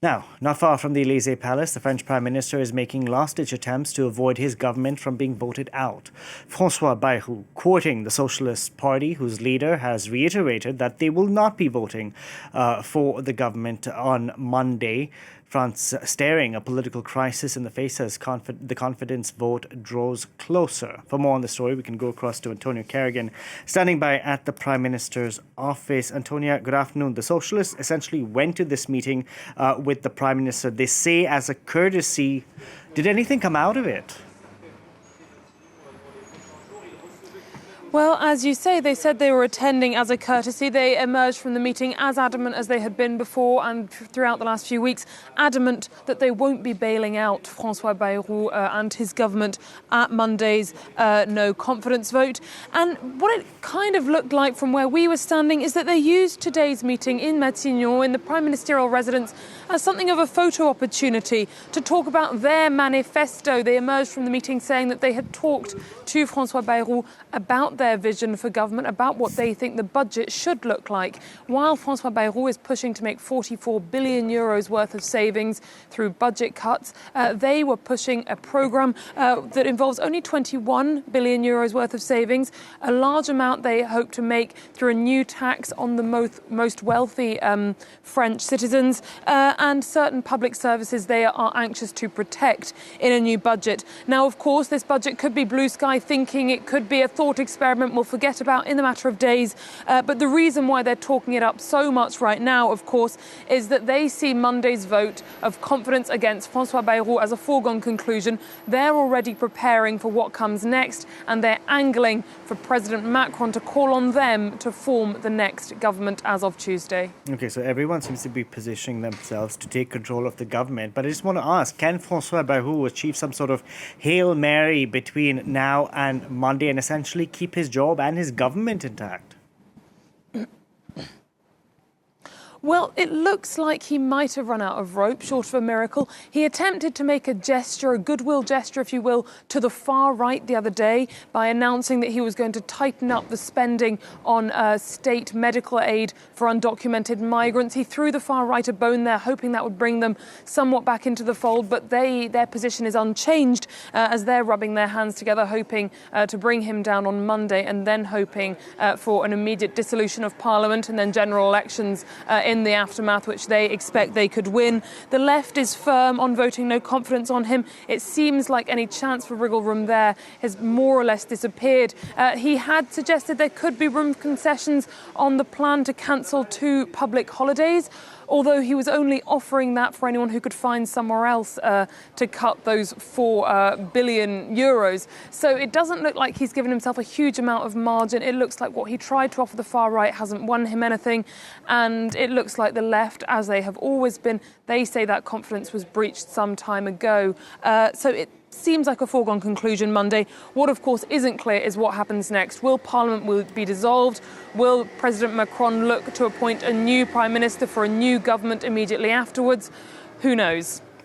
Now, not far from the Élysée Palace, the French Prime Minister is making last-ditch attempts to avoid his government from being voted out. Francois Bayrou, quoting the Socialist Party, whose leader has reiterated that they will not be voting for the government on Monday. France staring a political crisis in the face as the confidence vote draws closer. For more on the story, we can go across to Antonia Kerrigan, standing by at the Prime Minister's office. Antonia, good afternoon. The Socialists essentially went to this meeting with the Prime Minister, they say as a courtesy. Did anything come out of it? Well, as you say, they said they were attending as a courtesy. They emerged from the meeting as adamant as they had been before and throughout the last few weeks, adamant that they won't be bailing out Francois Bayrou and his government at Monday's no confidence vote. And what it kind of looked like from where we were standing is that they used today's meeting in Matignon, in the prime ministerial residence, as something of a photo opportunity to talk about their manifesto. They emerged from the meeting saying that they had talked to Francois Bayrou about their vision for government, about what they think the budget should look like. While Francois Bayrou is pushing to make 44 billion euros worth of savings through budget cuts, they were pushing a programme that involves only 21 billion euros worth of savings, a large amount they hope to make through a new tax on the most wealthy French citizens and certain public services they are anxious to protect in a new budget. Now, of course, this budget could be blue sky thinking, it could be a thought experiment we'll forget about in a matter of days. But the reason why they're talking it up so much right now, of course, is that they see Monday's vote of confidence against Francois Bayrou as a foregone conclusion. They're already preparing for what comes next, and they're angling for President Macron to call on them to form the next government as of Tuesday. Okay, so everyone seems to be positioning themselves to take control of the government. But I just want to ask, can Francois Bayrou achieve some sort of Hail Mary between now and Monday and essentially keep his job and his government intact? Well, it looks like he might have run out of rope, short of a miracle. He attempted to make a gesture, a goodwill gesture, if you will, to the far right the other day by announcing that he was going to tighten up the spending on state medical aid for undocumented migrants. He threw the far right a bone there, hoping that would bring them somewhat back into the fold, but their position is unchanged as they're rubbing their hands together, hoping to bring him down on Monday and then hoping for an immediate dissolution of Parliament and then general elections in the aftermath, which they expect they could win. The left is firm on voting no confidence on him. It seems like any chance for wriggle room there has more or less disappeared. He had suggested there could be room for concessions on the plan to cancel 2 public holidays, although he was only offering that for anyone who could find somewhere else to cut those 4 billion euros. So it doesn't look like he's given himself a huge amount of margin. It looks like what he tried to offer the far right hasn't won him anything. And it looks like the left, as they have always been, they say that confidence was breached some time ago. So it seems like a foregone conclusion Monday. What, of course, isn't clear is what happens next. Will Parliament be dissolved? Will President Macron look to appoint a new Prime Minister for a new government immediately afterwards? Who knows?